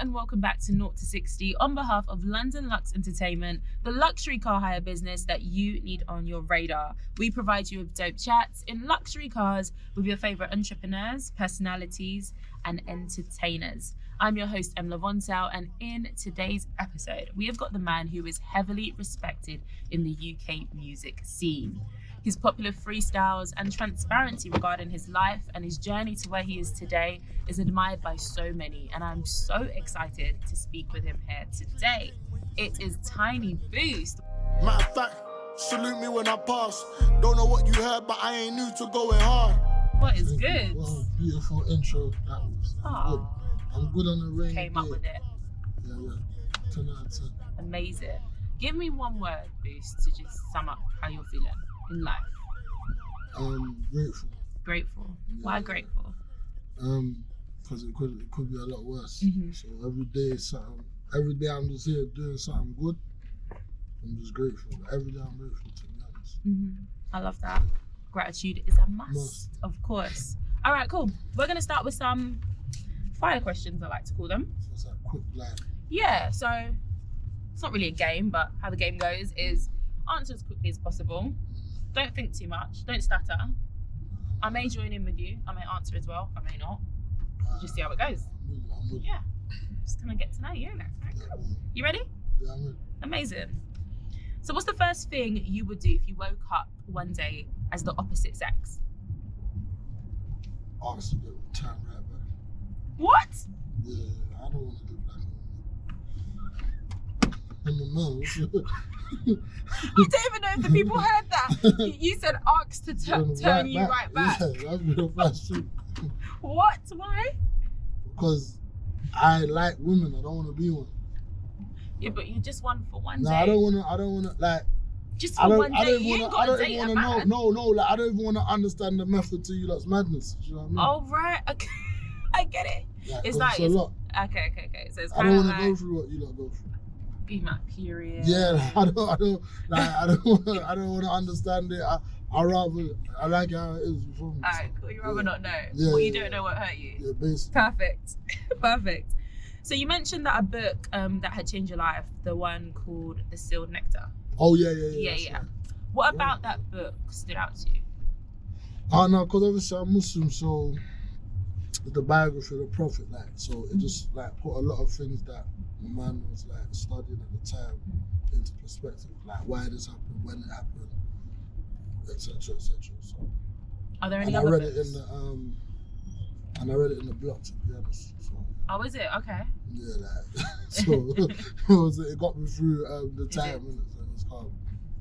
and welcome back to 0 to 60 on behalf of LDNLUX Entertainment, the luxury car hire business that you need on your radar. We provide you with dope chats in luxury cars with your favorite entrepreneurs, personalities, and entertainers. I'm your host, Em Lavontel, and in today's episode, we have got the man who is heavily respected in the UK music scene. His popular freestyles and transparency regarding his life and his journey to where he is today is admired by so many, and I'm so excited to speak with him here today. It is Tiny Boost. Matter of fact, salute me when I pass. Don't know what you heard, but I ain't new to going hard. What is good? Wow, beautiful intro. That was good. I'm good on the ring. Came up with it. Yeah. 10 out of 10. Amazing. Give me one word, Boost, to just sum up how you're feeling in life. Grateful. Grateful. Yeah. Why grateful? Because it could be a lot worse. Mm-hmm. So every day I'm just here doing something good. I'm just grateful. Every day I'm grateful, to be honest. Mm-hmm. I love that. Gratitude is a must, of course. All right, cool. We're going to start with some fire questions, I like to call them. So it's like quick line. Yeah, so it's not really a game, but how the game goes is answer as quickly as possible. Don't think too much. Don't stutter. I may join in with you. I may answer as well. I may not. We'll just see how it goes. I'm with Yeah. Just going to get to know you, innit? Right, cool. You ready? Yeah, I'm with. Amazing. So what's the first thing you would do if you woke up one day as the opposite sex? Ask to get time right back. What? Yeah, I don't want to live like I'm a man. You don't even know if the people heard that. You said ask to turn you right back. Yeah, that's the first thing. What? Why? Because I like women. I don't want to be one. Yeah, but you just one for one day. No, I don't want to like. Just for one day. You ain't got to date a man. Like I don't even want to understand the method to you lot's madness. You know what I mean? Oh right, okay. I get it. Like, It's like a lot. Okay. So it's I kind don't of want to like go through what you lot go through. be my period. Yeah, like, I don't want to understand it. I like how it is before me. Alright, cool. You rather not know. Yeah, What you don't know won't hurt you. Yeah, basically. Perfect. So you mentioned that a book that had changed your life, the one called The Sealed Nectar. Oh yeah. Yeah. What about that book stood out to you? No, because obviously I'm Muslim, so the biography of the Prophet, like, so it just like put a lot of things that my man was like studying at the time into perspective, like why this happened, when it happened, etc. So Are there any and other I read books? it in the and I read it in the block, to be honest. So Oh, is it? Okay. yeah, like so it got me through the time, innit? So it's calm.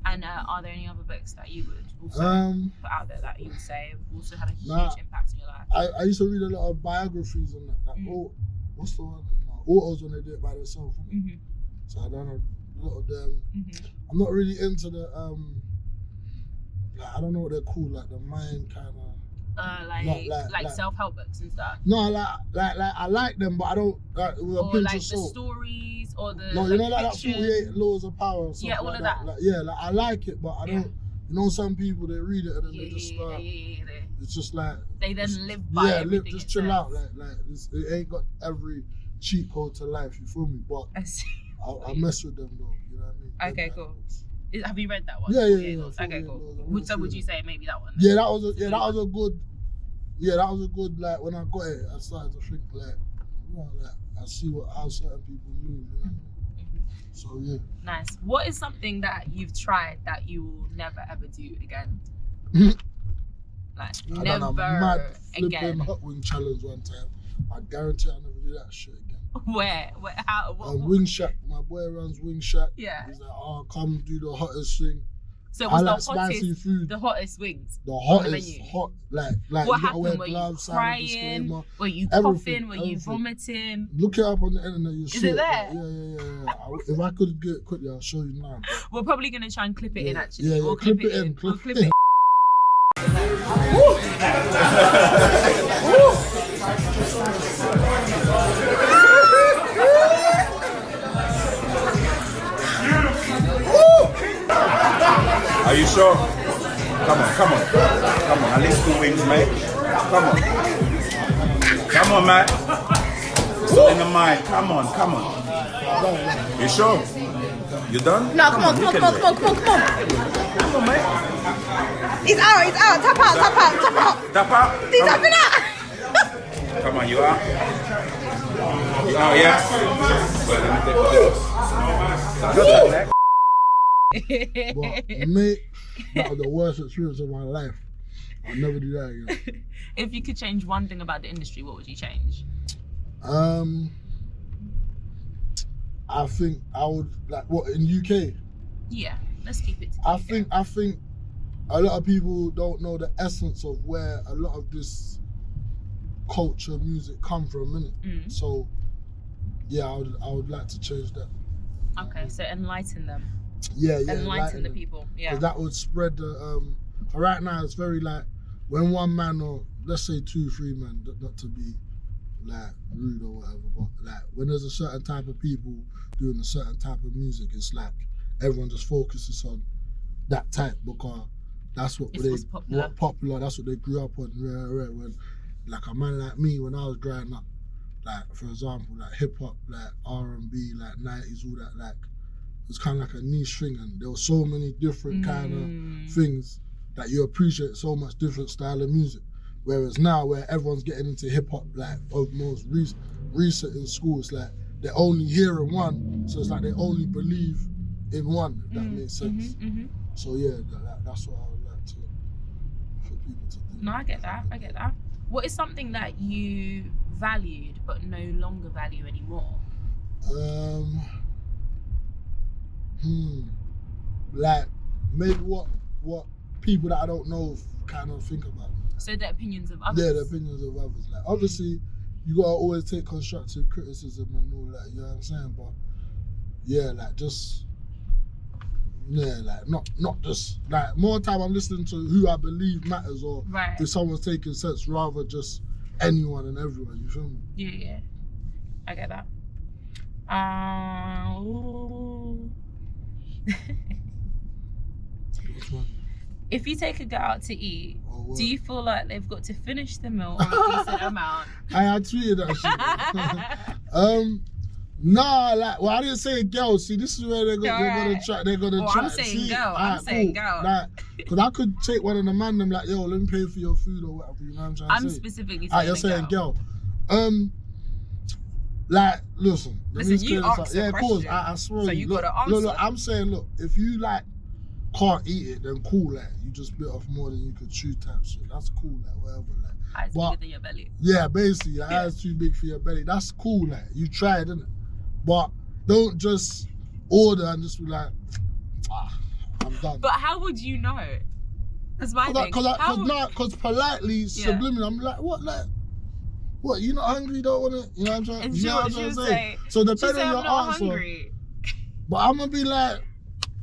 And are there any other books that you would also put out there that you would say have also had a huge impact on your life? I used to read a lot of biographies and that. What's the one? Autos when they do it by themselves. Mm-hmm. So I done a lot of them. Mm-hmm. I'm not really into the like, I don't know what they're called, like the mind kind of. Like self-help books and stuff. No, like I like them, but I don't like with a Or pinch like of the salt. stories or the No, like, you know like that fiction. 48 laws of power or something. Yeah, all like of that. that. Like, yeah, like I like it, but I don't. You know, some people they read it and then they just start. Yeah. It's just like They then live by everything. just it chill says. out. Like it ain't got every cheat code to life. You feel me? But I see. I mess with them though. You know what I mean? Okay, cool. Have you read that one? Yeah. Okay, cool. So would you say maybe that one? Yeah, that was a good. Like when I got it, I started to think like I see how certain people move. You know? So yeah. Nice. What is something that you've tried that you will never ever do again? Like I never done a mad again. flipping hot wing challenge one time. I guarantee I'll never do that shit again. Where? How? Wing Shack. My boy runs Wing Shack. Yeah. He's like, oh, come do the hottest thing. So it was I like the hottest, spicy food. the hottest wings. The on the hottest, menu? hot, like What you gotta happened? wear Were you gloves, sign crying? disclaimer. Were you Everything, coughing? Were you everything. vomiting? Look it up on the internet. You see it there? Yeah. If I could get it quickly, I'll show you now. But We're probably gonna try and clip it in actually. Yeah, We'll clip clip it in. We'll clip it. Are you sure? Come on. At least 2 wings, mate. Come on, man. Hustle in the mind. Come on, come on. You sure? You done? No, come on. Come on, mate. He's out. Tap out. Tap out. He's Come on. tapping out. Come on, you out? You out, yeah? Well, let me take this. But mate, that was the worst experience of my life. I'll never do that again. If you could change one thing about the industry, what would you change? I think I would in UK. Yeah, let's keep it to I think a lot of people don't know the essence of where a lot of this culture music come from, innit? So yeah, I would like to change that. Okay, so enlighten them. Yeah, Enlighten the people. Yeah. 'Cause that would spread the right now it's very like when one man or let's say 2-3 men, not to be like rude or whatever, but like when there's a certain type of people doing a certain type of music, it's like everyone just focuses on that type because that's what It's what's popular. That's what they grew up on. When like a man like me, when I was growing up, like for example, like hip hop, like R&B, like 90s, all that, like it's kind of like a niche thing, and there were so many different kind of things that you appreciate so much different style of music. Whereas now, where everyone's getting into hip hop, like of most recent in school, it's like they're only hearing one, so it's like they only believe in one. If that makes sense. So yeah, that's what I would like for people to do. No, I get that. What is something that you valued but no longer value anymore? Like maybe what people that I don't know kind of think about. So the opinions of others. Yeah, the opinions of others. Like obviously, you gotta always take constructive criticism and all that. You know what I'm saying? But yeah, like just like not just like more time I'm listening to who I believe matters or if someone's taking sense rather just anyone and everyone. You feel me? Yeah, I get that. Which one? If you take a girl out to eat, do you feel like they've got to finish the meal or a decent amount? I tweeted that shit. Nah, like, well, I didn't say girl. See, this is where they're gonna try. They're gonna try. I'm saying girl. I'm saying girl. Like, cause I could take one of the man them like, yo, let me pay for your food or whatever. You know what I'm trying to say? I'm specifically saying you're saying girl. Like, listen, you asked yeah, a of course. question, I swear. so you gotta answer. Look, I'm saying, look, if you like can't eat it, then cool. Like, you just bit off more than you could chew, type shit. That's cool. Like, whatever. Like, eyes bigger than your belly. Yeah, basically, your eyes too big for your belly. That's cool. Like, you tried, innit? But don't just order and just be like, I'm done. But how would you know? That's my thing. Because politely, subliminally, I'm like, what, you not hungry, don't want it? You know what I'm trying, and you know what I'm trying to say? So depending on your answer. Hungry. But I'm going to be like,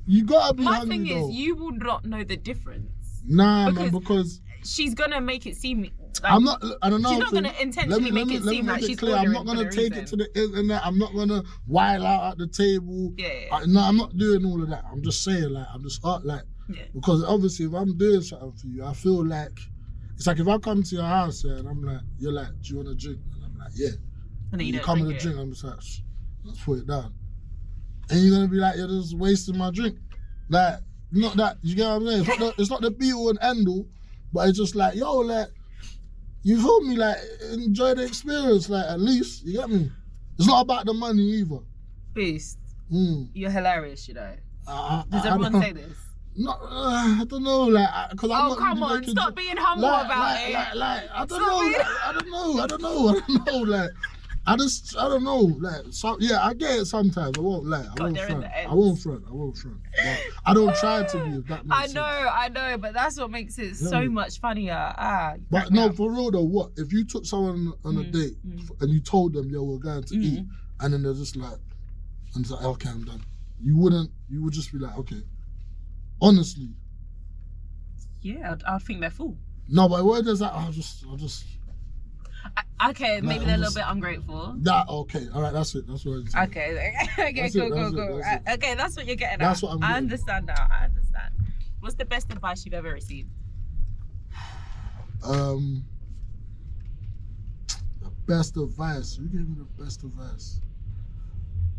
you got to be my hungry, thing though. is, you will not know the difference. Nah, man, because she's going to make it seem... Like, I'm not, I don't know. She's not going to intentionally make it seem like she's clear. I'm not going to take it to the internet. I'm not going to while out at the table. Yeah. No, I'm not doing all of that. I'm just saying, like, I'm just because obviously if I'm doing something for you, I feel like, it's like if I come to your house and I'm like, you're like, do you want a drink? And I'm like, yeah. And then you come with a drink, I'm just like, let's put it down. And you're going to be like, you're just wasting my drink. Like, not that, you get what I'm saying? It's not the be all and end all, but it's just like, yo, like, you feel me? Like, enjoy the experience, like, at least, you get me? It's not about the money either. Beast, you're hilarious, you know. Does everyone say this? No, I don't know, like, because I'm not. Oh, come on, stop being humble about it. Like, I don't know, like, I don't know, like, so, yeah, I get it sometimes. I won't lie. I won't front. But I don't try to be. If that makes sense. I know, but that's what makes it so much funnier. But no, for real though, what if you took someone on a date and you told them, yo, we're going to eat, and then they're just like, and it's like, okay, I'm done. You would just be like, okay, honestly. Yeah, I'd think they're full. No, but what is that? I'll just. Okay, maybe they're a little bit ungrateful. Okay, all right, that's it. That's what I'm saying. Okay, go. Okay, that's what you're getting at. That's what I'm getting. I understand now. I understand. What's the best advice you've ever received? The best advice. Who gave me the best advice?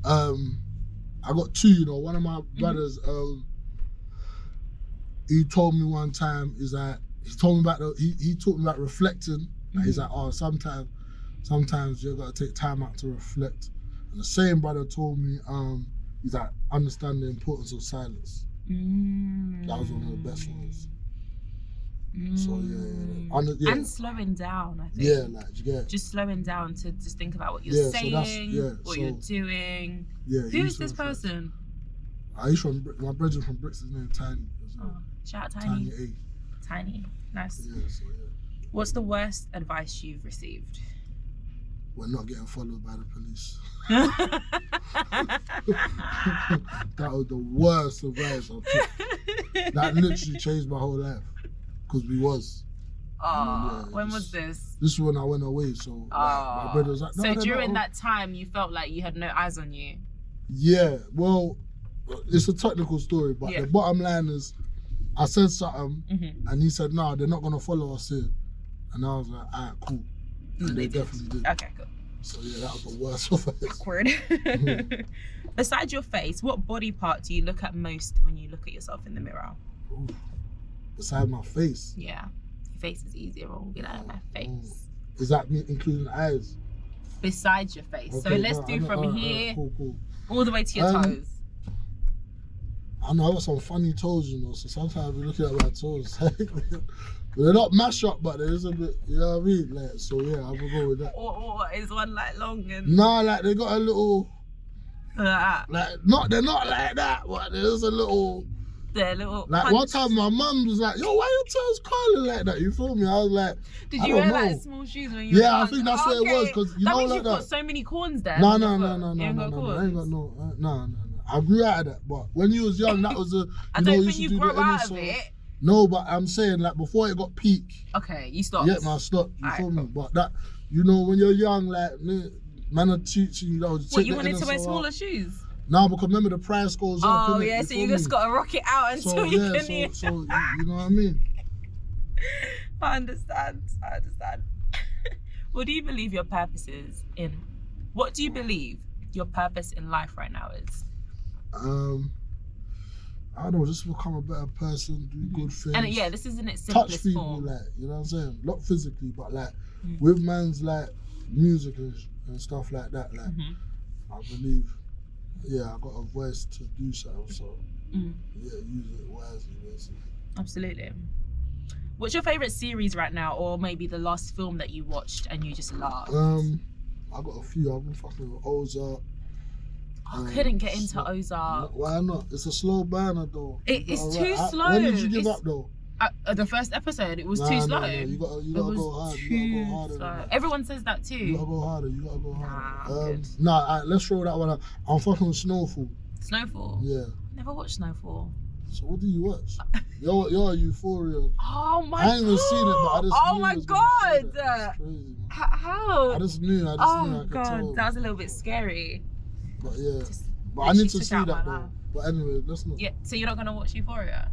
I got two, you know. One of my brothers, he told me one time, he taught me about reflecting. He's like, oh, sometimes you gotta take time out to reflect. And the same brother told me, he's like, understand the importance of silence. That was one of the best ones. So yeah. And slowing down, I think. Yeah, like, yeah. Just slowing down to just think about what you're saying, what you're doing. Yeah. Who's this person? He's my brother from Brixton, his name Tiny. Shout out Tiny. Tiny A. Tiny, nice. Yeah, so yeah. What's the worst advice you've received? We're not getting followed by the police. That was the worst advice I took. That literally changed my whole life. Because we was. When was this? This is when I went away, so my brother was like, no, so during that time, you felt like you had no eyes on you? Yeah, well, it's a technical story, but the bottom line is, I said something, and he said, no, they're not going to follow us here. And I was like, alright, cool. And they definitely did. Okay, cool. So yeah, that was the worst advice. Awkward. Besides your face, what body part do you look at most when you look at yourself in the mirror? Ooh. Besides my face? Yeah. Your face is easier. We'll be like, my face. Is that me including the eyes? Besides your face. Okay, so let's do from here all the way to your toes. I know I got some funny toes, you know, so sometimes we look at my toes. They're not mash up, but there is a bit, you know what I mean? Like, so yeah, I will go with that. Or is one like long and... Nah, like they got a little... Like they're not like that, but there's a little... They're little like punch. One time my mum was like, yo, why your toes curling like that? You feel me? I was like, did you wear like small shoes when you were I think that's what it was, because you know means like you've got so many corns there. No, I ain't got no. I grew out of that, but when you was young, that was a... I don't think you grew out of it. No, but I'm saying, like, before it got peak. Okay, you stopped. Yeah, man, I stopped. You feel me? But that, you know, when you're young, like, man are teaching you, what, you wanted to wear smaller shoes? No, because remember the price goes up. Oh, yeah, so you just got to rock it out until you can... So, you know what I mean? I understand. What do you believe your purpose is in? What do you believe your purpose in life right now is? I don't know, just become a better person, do good things. And yeah, this is in its simplest touch people, form. like, you know what I'm saying? Not physically, but like with man's like music and stuff like that. Like, I believe, I got a voice to do something, so use it wisely, basically. Absolutely. What's your favourite series right now, or maybe the last film that you watched and you just loved? I got a few. I've been fucking with Ozark. I couldn't get into Ozark. Why not? It's a slow burner though. It's too slow. When did you give up though? The first episode, it was too slow. No, you gotta go hard. You gotta go harder. Slow. Everyone says that too. You gotta go harder. Let's throw that one out. I'm fucking with Snowfall. Snowfall? Yeah. Never watched Snowfall. So what do you watch? You're Euphoria. Oh my god. I ain't even seen it, but I just oh my god. That's crazy. How? I just knew. I could tell. That was a little bit scary. But yeah. But I need to see that though. But anyway, let's not. Yeah, so you're not gonna watch Euphoria?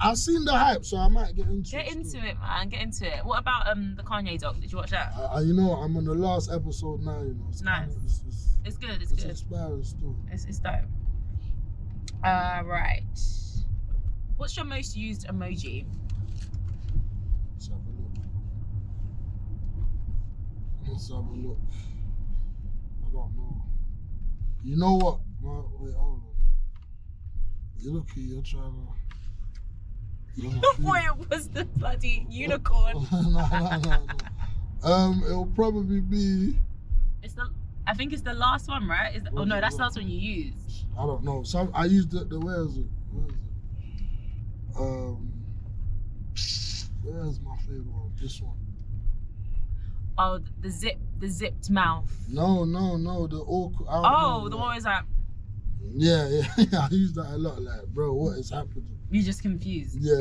I've seen the hype, so I might get into it. Get into it, man. Get into it. What about the Kanye doc? Did you watch that? You know, I'm on the last episode now. You know, it's nice. It's good. It's good. Inspiring still. It's dope. Right. What's your most used emoji? Let's have a look. I don't know. You know what? Wait, hold on. You look here, you're trying to... Wait, was the bloody unicorn? No. It'll probably be... I think it's the last one, right? Oh no, that's the last one you used. I don't know. I used the where is it? Where's my favorite one? This one. Oh, the zipped mouth. No, the awkward. The one is like. Yeah. I use that a lot. Like, bro, what is happening? You're just confused. Yeah.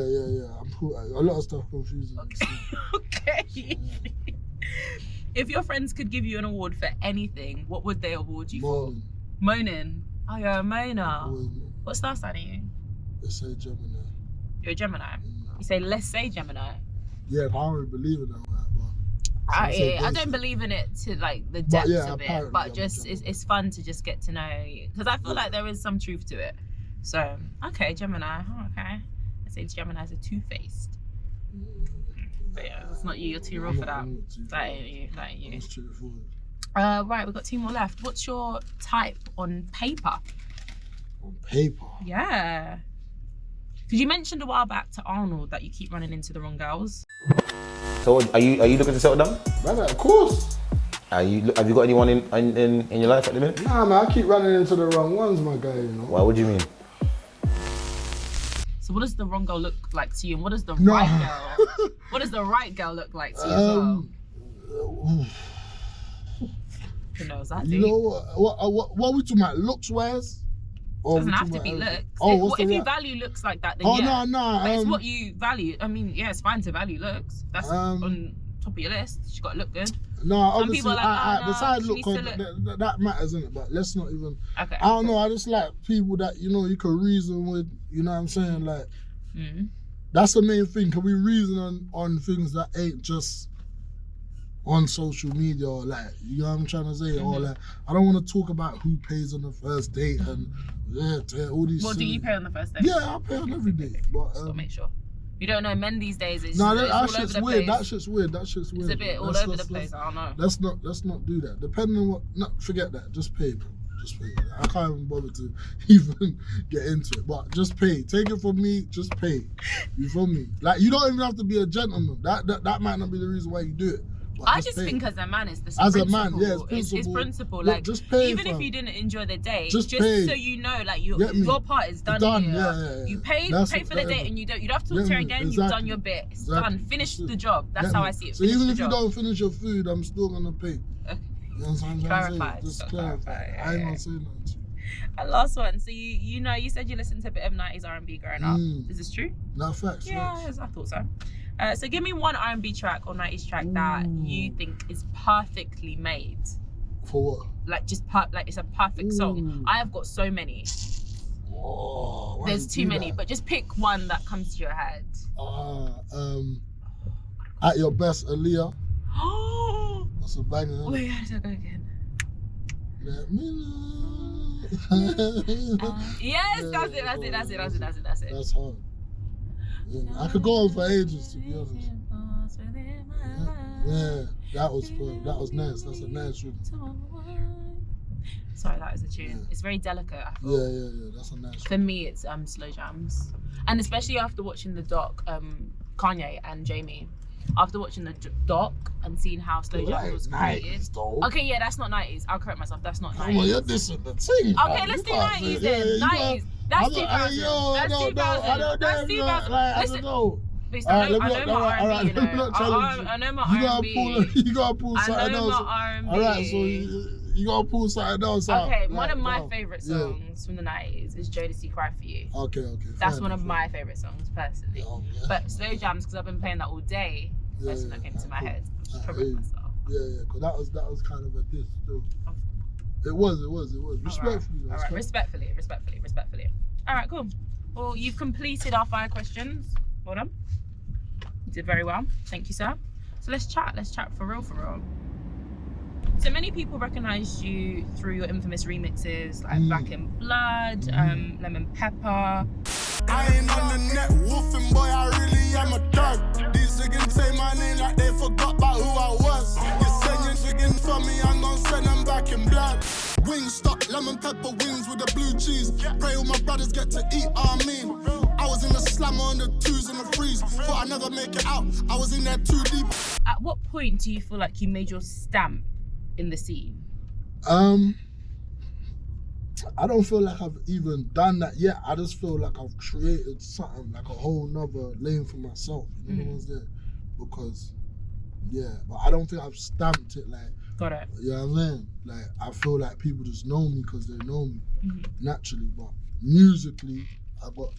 I'm cool. A lot of stuff confusing. Okay. Yeah. If your friends could give you an award for anything, what would they award you for? Moaning. Oh, you're a moaner. What star sign are you? Let's say Gemini. You're a Gemini. You say, let's say Gemini. Yeah, I don't really believe in that, but I don't believe in it to like the depths of it, but just it's fun to just get to know, because I feel like there is some truth to it. So okay, Gemini. Okay, I say Gemini's are two-faced. But yeah, that's not you. You're too raw for that. That ain't you. That ain't you. That's straightforward. Right, we've got 2 more left. What's your type on paper? On paper? Yeah. Because you mentioned a while back to Arnold that you keep running into the wrong girls. So are you looking to settle down? Brother, of course. Have you got anyone in your life at the minute? Nah, man, I keep running into the wrong ones, my guy, you know. Why? What do you mean? So what does the wrong girl look like to you, and what does the right girl? What does the right girl look like to you as well? Who knows that? You know what we talking about? Looks wise? It doesn't have to be looks. If you value looks like that, then yeah. No. But it's what you value. I mean, yeah, it's fine to value looks. That's on top of your list. She's got to look good. No, obviously, people are like, besides look, that matters, innit? But let's not even. Okay. I don't know. I just like people that you can reason with. You know what I'm saying? Like, that's the main thing. Can we reason on things that ain't just on social media, or like, you know what I'm trying to say? Or like, I don't want to talk about who pays on the first date and all these. What do you pay on the first date? Yeah, I pay on every date. But just gotta make sure. You don't know, men these days. It's that shit's weird. That shit's weird. It's a bit all over the place. I don't know. Let's not do that. Depending on what. No, forget that. Just pay, bro. Just pay. I can't even bother to even get into it. But just pay. Take it from me. Just pay. You feel me? Like, you don't even have to be a gentleman. That might not be the reason why you do it. I just think as a man, it's the as principle. A man, yeah, it's principle. It's principle. Look, like, just pay, even if you didn't enjoy the date, just so you know, like your part is done. Here. Yeah. You pay for the date, and you don't have to talk to her again. Exactly. You've done your bit. It's done. Finish the job. That's how I see it. So even if you don't finish your food, I'm still gonna pay. Okay. You know what I'm trying to say? Just clarify. I ain't gonna say nothing to you. And last one. So you said you listened to a bit of 90s R&B growing up. Is this true? No, facts. Yeah, facts. I thought so. So give me one R&B track or 90s track that you think is perfectly made. For what? Like just like it's a perfect song. I have got so many. Oh, there's too many, but just pick one that comes to your head. At Your Best, Aaliyah. That's a banger. Wait, how does that go again? Let me know. Yes, that's it. That's hard. Yeah, I could go on for ages, to be honest. Yeah, that was nice. That's a nice one. Sorry, that is a tune. Yeah. It's very delicate. I feel. Yeah. That's a nice one. For me, it's slow jams, and especially after watching the doc, Kanye and Jamie. After watching the doc and seeing how slow jams was created. Okay, yeah, that's not 90s. I'll correct myself. That's not 90s. Come on, you're dissing the thing. Okay, let's do 90s then. 90s. That's 2000. That's 2000. That's 2000. Listen. I know my R&B, I know my R&B. You gotta pull something else. Alright, so you gotta pull something else out. Okay, one of my favourite songs from the 90s is Jodeci Cry For You. Okay. That's one of my favourite songs, personally. But slow jams, because I've been playing that all day, first one that came to my head. Probably myself. Yeah, because that was kind of a diss too. It was. Respectfully. All right, respectfully. All right, cool. Well, you've completed our 5 questions. Well done. You did very well. Thank you, sir. So let's chat for real. So many people recognise you through your infamous remixes like Black in Blood, Lemon Pepper. I ain't on the net woofing, boy, I really am a dog. These niggas say my name like they forgot about who I was. You send your niggas for me, I'm gonna send them back in blood. Wingstop, lemon pepper wings with the blue cheese. Pray all my brothers get to eat, I was in the slammer on the 2s and the 3s. Thought I'd never make it out, I was in there too deep. At what point do you feel like you made your stamp in the scene? I don't feel like I've even done that yet. I just feel like I've created something, like a whole nother lane for myself. You know what I'm saying? Because, but I don't think I've stamped it like. Got it. You know what I'm saying? Like, I feel like people just know me because they know me naturally. But musically, I got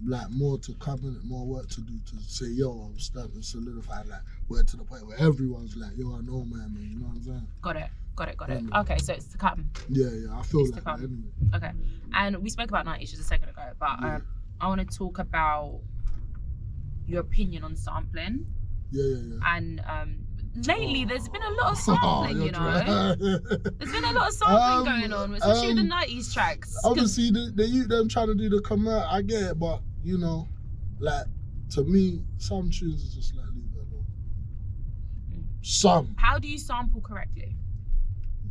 like more to come in, more work to do to say, yo, I'm starting to solidify, like, we're to the point where everyone's like, yo, I know, man, you know what I'm saying? Got it. Okay, so it's to come. Yeah, I feel it's like that anyway. Okay, and we spoke about 90s just a second ago, but I want to talk about your opinion on sampling. Yeah. And lately there's been a lot of sampling, you know. Right. There's been a lot of sampling going on, especially with the 90s tracks. Obviously, them trying to do the commercial, I get it, but you know, like to me, some tunes is just like leave it alone. Some. How do you sample correctly?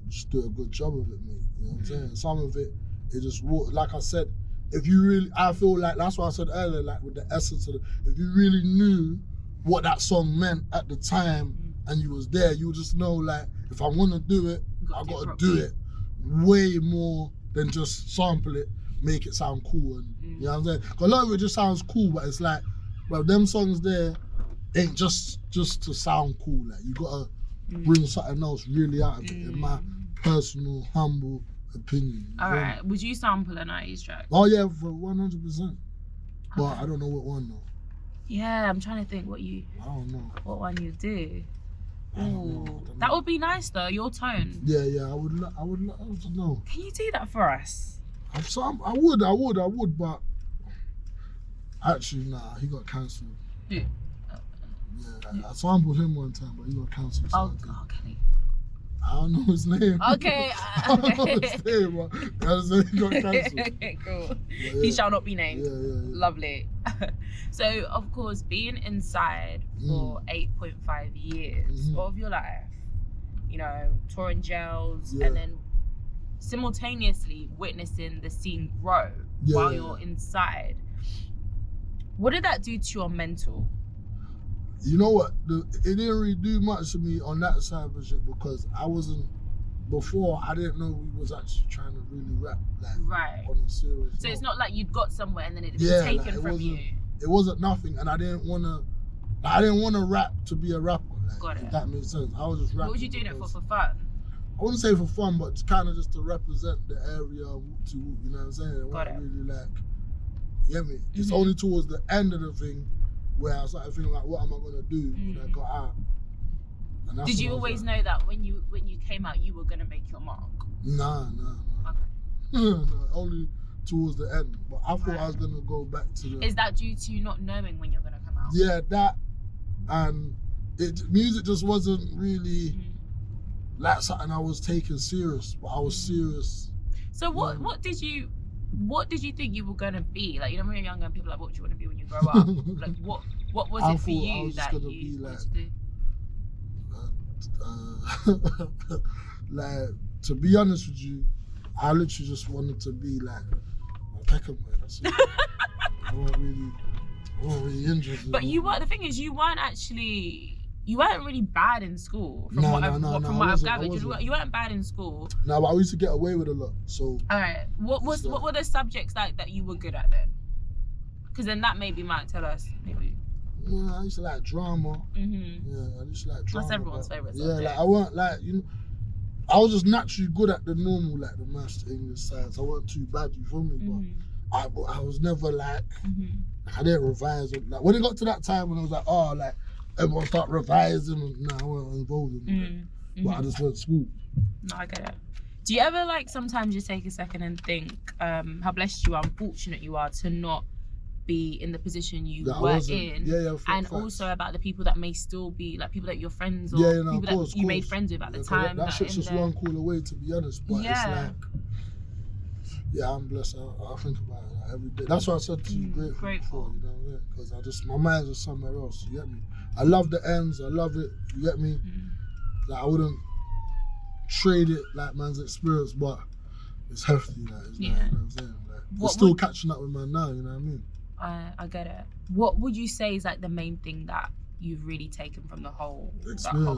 Just do a good job of it, mate. You know what I'm saying? Some of it just like I said. If you really, I feel like that's what I said earlier, like with the essence of it. If you really knew what that song meant at the time and you was there, you would just know, like, if I want to do it, I got to do it way more than just sample it, make it sound cool. And you know what I'm saying? Because a lot of it just sounds cool, but it's like, well, them songs there ain't just to sound cool. Like, you got to bring something else really out of it, in my personal, humble opinion. All right. Would you sample a 90s track? Oh yeah, for 100%. But I don't know what one though. Yeah, I'm trying to think I don't know. what one you do. I don't know. That would be nice though, your tone. Yeah, I would love to know. Can you do that for us? I would, but actually nah, he got cancelled. Who? I sampled him one time, but he got cancelled. Oh, Kenny. I don't know his name. Okay. I don't know his name, but he got cancelled. Okay, cool. Yeah. He shall not be named. Yeah. Lovely. So, of course, being inside for 8.5 years of your life, you know, touring jails, and then simultaneously witnessing the scene grow while you're inside. What did that do to your mental? You know what? It didn't really do much to me on that side of shit because I didn't know we was actually trying to really rap like on a serious So note. it's not like you'd got somewhere and then it was taken from you. It wasn't nothing, and I didn't wanna rap to be a rapper. Like, Got it. If that makes sense. I was just rapping. What was you doing it for fun? I wouldn't say for fun, but kind of just to represent the area, whoop to whoop. You know what I'm saying? It wasn't really like, you get me? It's only towards the end of the thing where I started feeling like, what am I gonna do when I got out? And that's Did you when I was always like, know that when you came out you were gonna make your mark? Nah. Okay. No, only towards the end. But I thought I was gonna go back to the. Is that due to you not knowing when you're gonna come out? Yeah, that, and music just wasn't really like something I was taking serious, but I was serious. So what did you think you were gonna be? Like, you know, when you're younger and people are like, what do you want to be when you grow up? Like, what was it for you that you wanted to do? Like, to be honest with you, I literally just wanted to be like a Peckham. That's it. I wasn't really interested. But you weren't. The thing is, you weren't really bad in school. From what I've gathered, you weren't bad in school. No, but I used to get away with a lot. So. All right. What were the subjects like that you were good at then? Because then that maybe might tell us maybe. Yeah, I used to like drama. Yeah, I used to like drama. That's everyone's favorite subject. subject. Yeah, like I weren't like, you know, I was just naturally good at the normal, like the maths, the English, science. I wasn't too bad, you feel me? But I was never like, I didn't revise. Like when it got to that time when I was like, oh, like everyone start revising. Nah, I wasn't involved in that. But I just went to school. No, I get it. Do you ever like sometimes just take a second and think how blessed you are, unfortunate you are to not be in the position you were in, and also about the people that may still be like people that you're friends or people that you made friends with at the time. That shit's just one call away, to be honest. But it's like, I'm blessed. I think about it like, every day. That's why I said to you, grateful. You know what I mean? Because my mind's just somewhere else. You get me? I love the ends. I love it. You get me? Like I wouldn't trade it like man's experience, but it's hefty. Like, you know what I'm saying? Like, it's still catching up with man now. You know what I mean? I get it. What would you say is like the main thing that you've really taken from the whole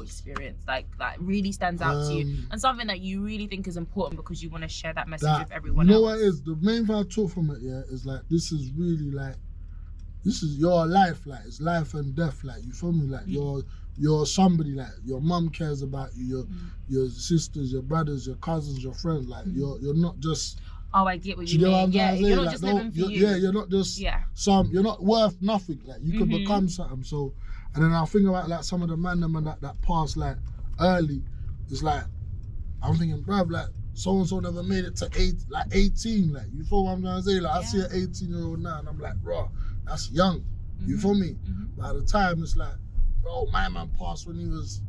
experience? Like that really stands out to you, and something that you really think is important because you want to share that message with everyone else. You know what it is? The main thing I took from it, is like this is really like this is your life. Like it's life and death. Like you feel me? Like you're somebody. Like your mum cares about you. Your sisters, your brothers, your cousins, your friends. Like you're not just. Oh, I get what you mean. You're not just living for you. Yeah, you're not just you're not worth nothing. Like you can become something. So, and then I think about like some of the man that passed like early. It's like I'm thinking, bruv, like so and so never made it to 18. Like you feel what I'm trying to say? Like I see an 18-year-old now, and I'm like, bro, that's young. You feel me? By the time it's like, bro, my man passed when he was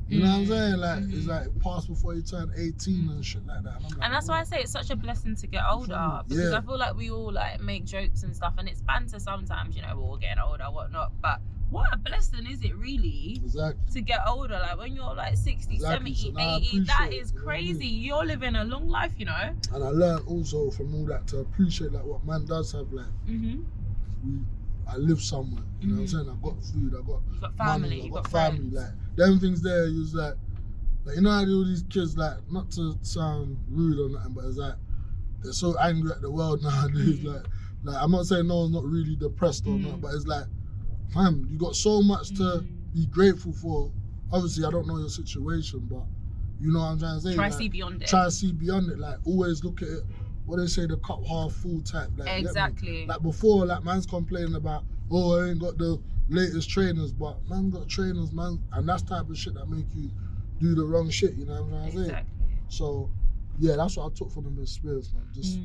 You know what I'm saying? Like, it's like pass before you turn 18 and shit like that. And that's why I say it's such a blessing to get older, because I feel like we all like make jokes and stuff, and it's banter sometimes, you know, we're all getting older, whatnot, but what a blessing is it really to get older? Like when you're like 60, 70, So 80, that is crazy. You're living a long life, you know? And I learned also from all that to appreciate like what man does have, like, I live somewhere, you know what I'm saying? I've got food, I've got family, money, you've I've got got family, friends. like, them things there, you was like, you know how all these kids, like, not to sound rude or nothing, but it's like, they're so angry at the world nowadays, like, I'm not saying no one's not really depressed or not, but it's like, fam, you got so much to be grateful for. Obviously, I don't know your situation, but you know what I'm trying to say? Try like, to see beyond it. Try to see beyond it, like, always look at it, what they say, the cup half full type. Like, Exactly. Like before, like, man's complaining about, oh, I ain't got the latest trainers, but man got trainers, man, and that's type of shit that make you do the wrong shit, you know what I'm trying to say? So, yeah, that's what I took from the experience, man. Just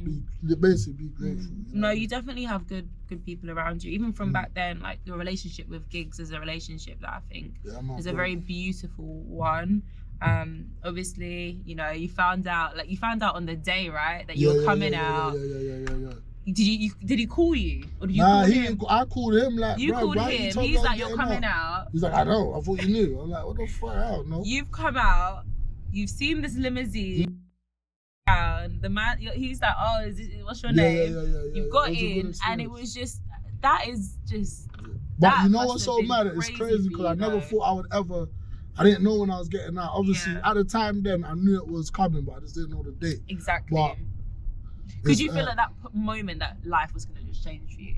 basically be grateful. You know? No, you definitely have good people around you. Even from back then, like your relationship with gigs is a relationship that I think is a very beautiful one. Obviously, you know, you found out on the day, right, that you were coming out. Yeah. Did he call you, or did you call him? I called him, like, you bro, called him. He's like, you're coming out. He's like, I know. I thought you knew. I'm like, what the fuck? I don't know. You've come out. You've seen this limousine. The man, he's like, oh, what's your name? You've got in, and it was just, that is just. But you know what's so mad? It's crazy because I never thought I would ever. I didn't know when I was getting out. Obviously, at the time then, I knew it was coming, but I just didn't know the date. Exactly. But could you feel at that moment that life was going to just change for you?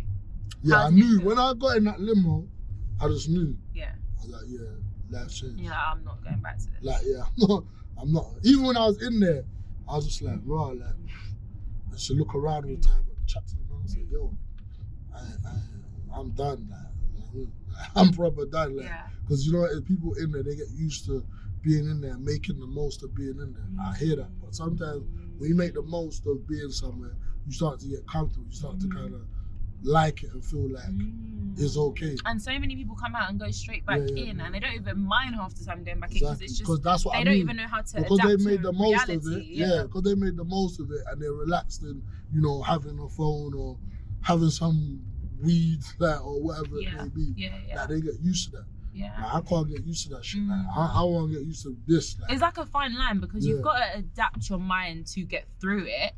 Yeah, I knew. When I got in that limo, I just knew. Yeah. I was like, yeah, life changed. Yeah, I'm not going back to this. Like, yeah, I'm not. Even when I was in there, I was just like, raw, like, I should look around all the time and chat to them and say, yo, I'm done, like, I'm proper done, like, because you know what, people in there, they get used to being in there, making the most of being in there. I hear that, but sometimes when you make the most of being somewhere, you start to get comfortable, you start to kind of like it and feel like it's okay. And so many people come out and go straight back in, and they don't even mind half the time going back in because it's just, because that's what they I don't mean. even know how to because adapt they made to the most reality. of it. Because they made the most of it and they're relaxed in, you know, having a phone or having some weed, like, or whatever it may be. Like, they get used to that. Like, I can't get used to that shit. Like, I want to get used to this. Like, it's like a fine line because you've got to adapt your mind to get through it.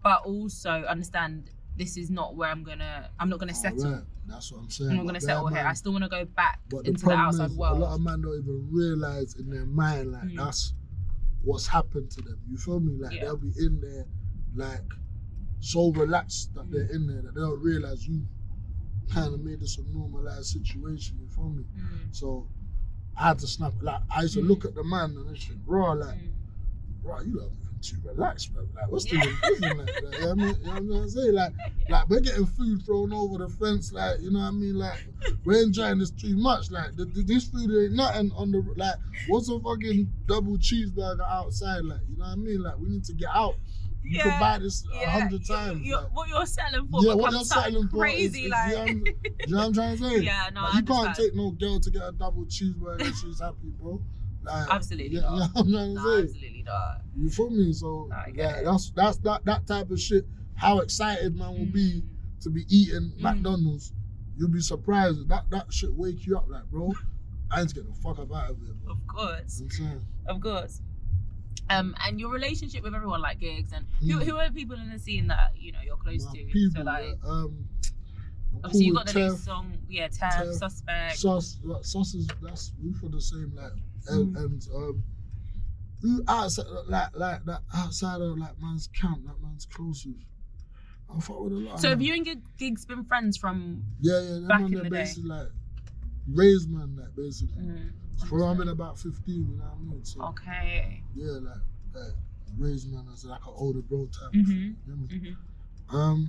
But also understand this is not where I'm not gonna settle. Right. That's what I'm saying. I'm not gonna settle here. I still want to go back into the outside is, world. A lot of men don't even realize in their mind, like, that's what's happened to them. You feel me? Like, they'll be in there, like, so relaxed that they're in there that they don't realize you kind of made this a normalized situation. You feel me? So I had to snap. Like, I used to look at the man and I just think, bro, like, bro, you love too relaxed, bro. Like, what's the reason? Like, you know what I'm saying? Like, we're getting food thrown over the fence, like, you know what I mean? Like, we're enjoying this too much. Like, this food ain't nothing on the, like, what's a fucking double cheeseburger outside? Like, you know what I mean? Like, we need to get out. You can buy this 100 times. Like, what you're selling for what you're selling for crazy, is, like. you know what I'm trying to say? Yeah, no, like, you can't take no girl to get a double cheeseburger and she's happy, bro. Like, absolutely not. You know what I'm trying to say? Absolutely not. You feel me? So that's that type of shit. How excited man will be to be eating McDonald's. You'll be surprised. That shit wake you up, like, bro, I ain't getting the fuck up out of it, bro. Of course. You know of course. And your relationship with everyone, like gigs, and who are people in the scene that, you know, you're close to? People, so, like, cool obviously you got the new Tev, song, Tev, Suspect. Sauce is, that's, we for the same, like, and who outside, like that outside of, like, man's camp, that man's close with. I fuck with a lot. So have you and gigs been friends from back in the day? Basically, like, raised man, like, basically. For I've been about 15, you know what I mean? So, okay. Yeah, like raised man as like an older bro type of thing. You know?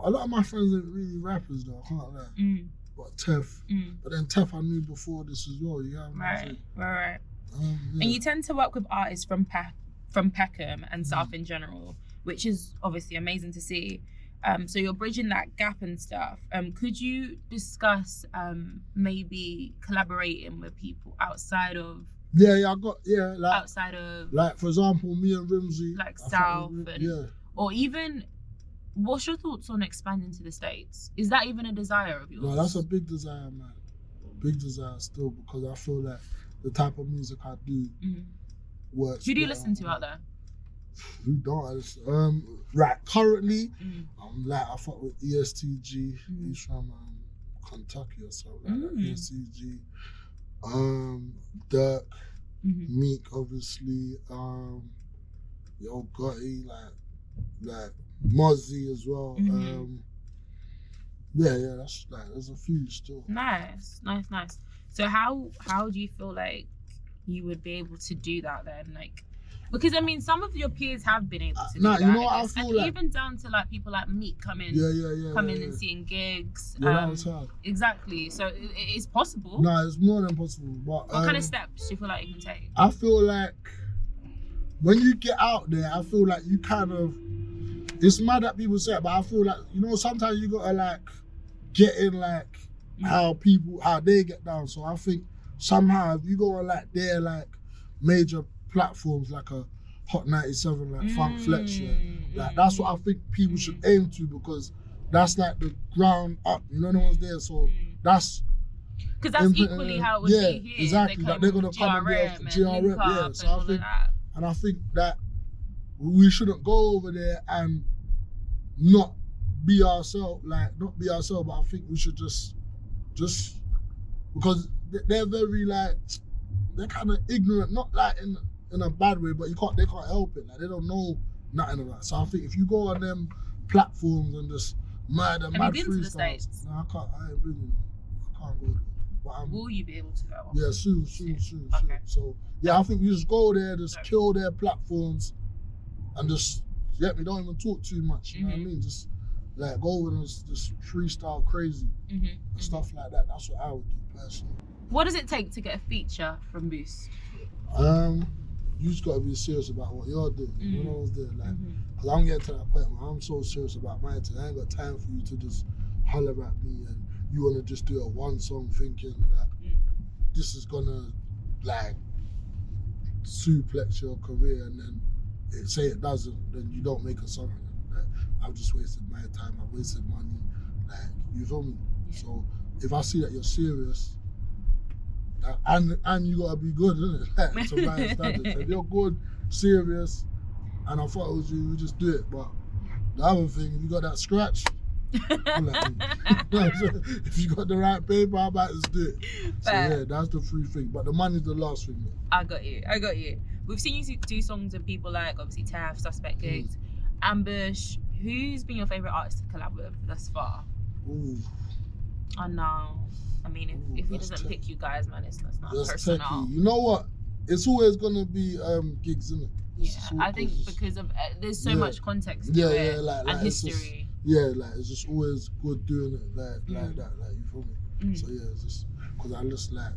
A lot of my friends ain't really rappers though, I can't lie. But Tev. But then Tev I knew before this as well, you know what I mean? Right. And you tend to work with artists from Peckham and South in general, which is obviously amazing to see. So you're bridging that gap and stuff. Could you discuss maybe collaborating with people outside of outside of like for example, me and Rimsey, like South and or even what's your thoughts on expanding to the States? Is that even a desire of yours? No, that's a big desire, man. Big desire still, because I feel like the type of music I do works. Who do you listen to out there? Who don't? Right, currently, I fuck with ESTG. He's from Kentucky or so. Like ESTG. Dirk, Meek, obviously. Yo Gotti, like Mozzie as well. That's like there's a few still. Nice. So how do you feel like you would be able to do that then? Like, because I mean, some of your peers have been able to do that. You know what I feel like? Even down to like people like Meek coming and seeing gigs. That's hard. Exactly. So it's possible. No, it's more than possible. But what kind of steps do you feel like you can take? I feel like when you get out there, I feel like you kind of. It's mad that people say it, but I feel like, you know, sometimes you gotta like get in like how they get down. So I think somehow if you go on like their like major platforms like a Hot 97, like Funk Flex, like that's what I think people should aim to, because that's like the ground up, you know, no one's there. So that's because that's equally how it would be here. Exactly. Like they're gonna come and be GRM, So I think that we shouldn't go over there and not be ourselves, but I think we should just because they're very like, they're kind of ignorant, not like in a bad way, but they can't help it. Like they don't know nothing about it. So I think if you go on them platforms and just mad Have you been to the States? No, I ain't been. I can't go there. But will you be able to go? Yeah, soon. Okay. So yeah, I think we just go there, just kill their platforms, and just we don't even talk too much. You know what I mean? Just like go over and just freestyle crazy and stuff like that. That's what I would do personally. What does it take to get a feature from Boost? You just gotta be serious about what you're doing. You know what's there, like, cause I'm getting to that point where I'm so serious about my thing. I ain't got time for you to just holler at me and you wanna just do a one song thinking that this is gonna like suplex your career, and then say it doesn't, then you don't make a song. Like, I've just wasted my time, I've wasted money, like, you feel me? So if I see that you're serious, and you gotta be good, isn't it? Like, to my standards. So if you're good, serious, and I thought it was you just do it. But the other thing, if you got that scratch, if you got the right paper, I might just do it. So yeah, that's the free thing. But the money's the last thing. Though. I got you. We've seen you do songs with people like obviously Taf, Suspect Gigs, Ambush. Who's been your favourite artist to collab with thus far? Ooh. Oh no. I mean, if he doesn't pick you guys, man, it's not personal. Techie. You know what? It's always gonna be Gigs, isn't it? Yeah, I think because of there's so much context to it and history. It's just always good doing it like that, like, you feel me? So yeah, it's just because I just like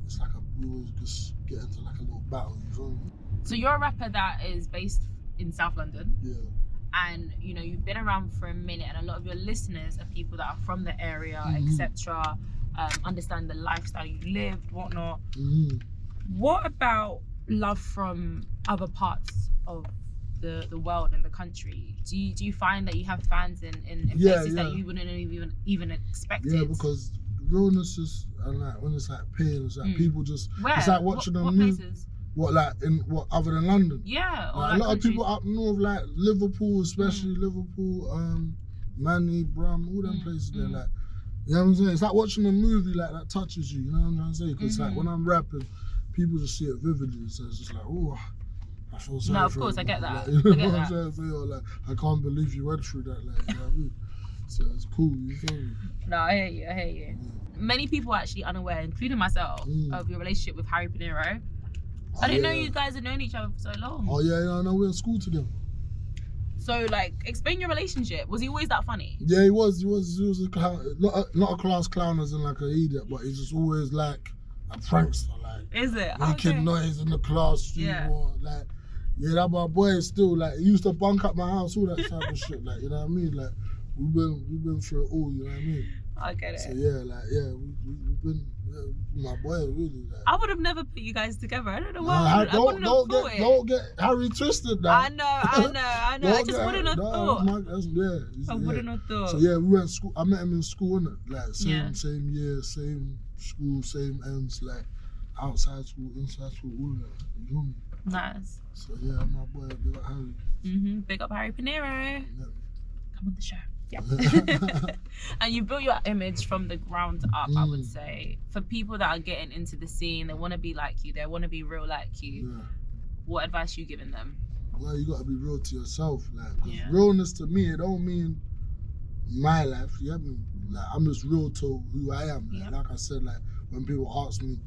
it's like we always just get into like a little battle, you feel me? So you're a rapper that is based in South London. Yeah. And you know, you've been around for a minute, and a lot of your listeners are people that are from the area, etc. Understand the lifestyle you lived, whatnot. What about love from other parts of the world and the country? Do you find that you have fans in places that you wouldn't even expect? Yeah, because realness is, and like when it's like pain, it's like people just it's like watching what places? What other than London? Yeah, or like a lot of people up north, like Liverpool, especially Liverpool, Manny, Brum, all them places there, like, you know what I'm saying? It's like watching a movie like that touches you, you know what I'm trying to say? Because like when I'm rapping, people just see it vividly, so it's just like, oh, I feel sorry. No, of course, I get that. Like, you know what I'm trying to say? Or like, I can't believe you went through that, like, you know what I mean? So it's cool, you feel me? No, I hear you. Many people are actually unaware, including myself, of your relationship with Harry Pinero. I didn't know you guys had known each other for so long. Oh yeah, no, we're in school together. So like, explain your relationship. Was he always that funny? Yeah, he was a clown, not a class clown as in like an idiot, but he's just always like a prankster, like is it making noise in the classroom, or like Yeah, that my boy is still like, he used to bunk up my house, all that type of shit. Like, you know what I mean? Like, we've been through it all. You know what I mean? I get it. So yeah, like we've been my boy really. Like, I would have never put you guys together. I don't know why. Don't get Harry twisted now. I know. I just wouldn't have thought. I wouldn't have thought. So yeah, we went to school. I met him in school, innit? Like same year, same school, same ends, like outside school, inside school, all that. You know me? Nice. So yeah, my boy, big up Harry. Big up Harry Pinero. Yeah. Come on the show. Yeah. And you built your image from the ground up, I would say. For people that are getting into the scene, they want to be like you, they want to be real like you. Yeah. What advice are you giving them? Well, you got to be real to yourself. Like, cause realness to me, it don't mean my life, you get me? Like, I'm just real to who I am. Like I said, like, when people ask me,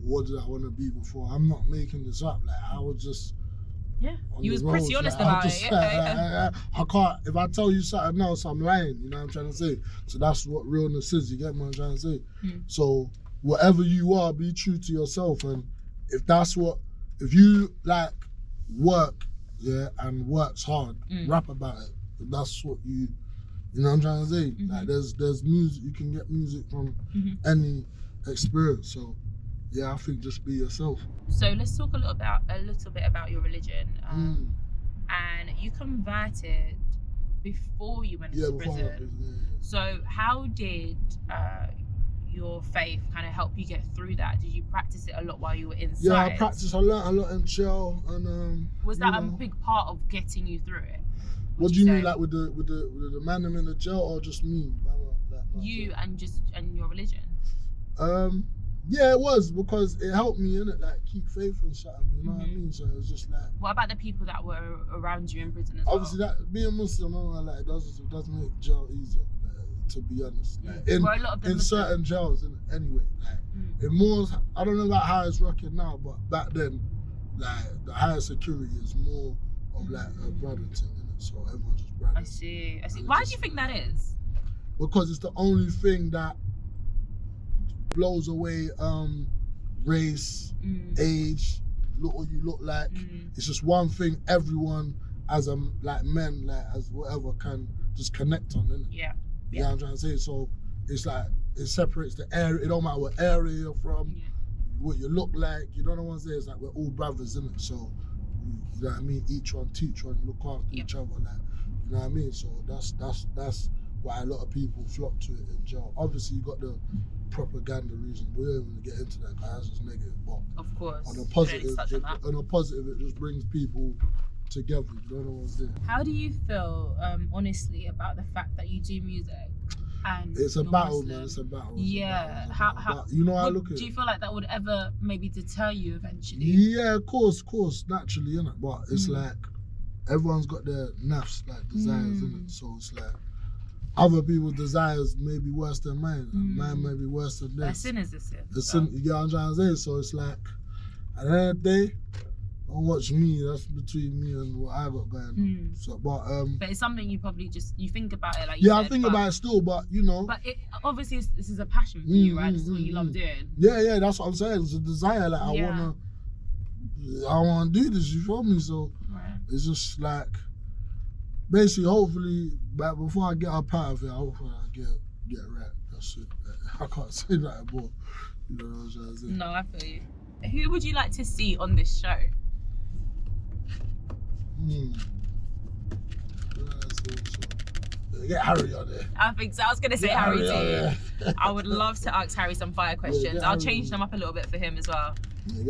what did I want to be before? I'm not making this up. Like, I was just... Yeah, you was pretty honest about it. I can't, if I tell you something else, I'm lying, you know what I'm trying to say? So that's what realness is, you get what I'm trying to say? So whatever you are, be true to yourself. And if that's what, if you like work, and works hard, rap about it. If that's what you know what I'm trying to say? Like there's music, you can get music from any experience. So yeah, I think just be yourself. So let's talk a little bit about your religion. And you converted before you went into prison. So how did your faith kind of help you get through that? Did you practice it a lot while you were inside? Yeah, I practiced. I learned a lot in jail, and was that a big part of getting you through it? What do you mean, like with the man in the jail, or just me? You and your religion. Yeah, it was, because it helped me, innit? Like, keep faith and something, you know what I mean? So it was just like... What about the people that were around you in prison as well? Obviously, that being Muslim, like, it does make jail easier, to be honest. Like, in certain jails, anyway. Like, in more, I don't know about how it's rocking now, but back then, like, the higher security is more of like a brother thing, innit? So everyone just brother. I see. Why do you think that is? Because it's the only thing that blows away race, age, look what you look like. It's just one thing everyone as like men, like as whatever, can just connect on, innit? Yeah. You know what I'm trying to say? So it's like it separates the area. It don't matter what area you're from, what you look like. You know what I'm saying? It's like we're all brothers, innit? So you know what I mean? Each one teach one, look after each other, like, you know what I mean? So that's why a lot of people flock to it in jail. Obviously, you got the propaganda reason. We don't even get into that because that's just negative. But of course, on a positive, it just brings people together. You know what I'm saying? How do you feel, honestly, about the fact that you do music? And it's a battle, man. It's a battle. Yeah. How you know how I look at it? Do you feel like that would ever maybe deter you eventually? Yeah, of course, naturally, innit? But it's like everyone's got their nafs, like desires, innit? So it's like other people's desires may be worse than mine. Mine may be worse than theirs. A sin is a sin. You get what I'm trying to say? So it's like, at the end of the day, don't watch me. That's between me and what I got going on. So, but it's something you probably you think about it, like I think about it still, but you know. But obviously, this is a passion for you, right? This is what you love doing. Yeah, that's what I'm saying. It's a desire. Like I wanna do this. You feel me? So it's just like, basically, hopefully, but before I get up out of it, hopefully I get right. That's it. I can't say that more. You know what I'm trying to say? No, I feel you. Who would you like to see on this show? Get Harry on there. I think so. I was going to say Harry too. I would love to ask Harry some fire questions. I'll change them up a little bit for him as well.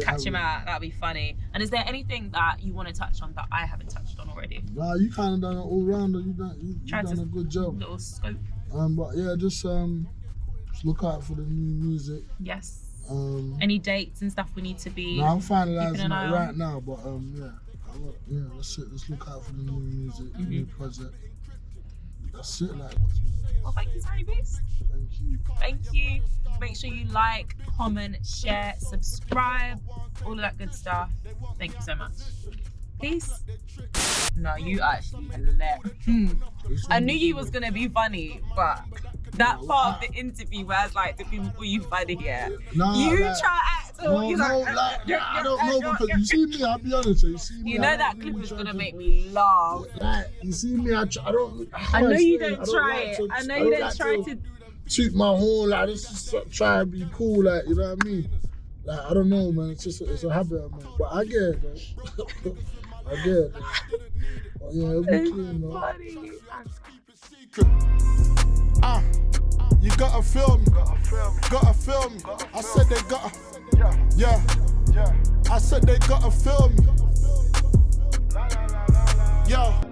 Catch him out. That'd be funny. And is there anything that you want to touch on that I haven't touched on already? Nah, you kind of done it all rounder. You done a good job. Little scope. But yeah, just look out for the new music. Yes. Any dates and stuff we need to be. No, I'm finalising it right now, but that's it. Let's look out for the new music, the new project. That's it, like. Well, thank you, Harry Beast. Thank you. Make sure you like, comment, share, subscribe, all of that good stuff. Thank you so much. Peace. No, you actually hilarious. I knew you was gonna be funny, but that part of the interview where I was like, the people you funny here. You try to act So he's like, I don't know because you see me. I'll be honest. You see me. you know that clip is gonna make me laugh. Like, you see me. I don't. I know you don't try it. I know you don't try to. Toot my horn like this. Try and be cool, like you know what I mean. Like I don't know, man. It's a habit, man. But I get it, though. I get it. But yeah, it'll be clean, though. Funny. You gotta film me. Gotta film me. I said they gotta. Yeah. I said they gotta film me. Yo.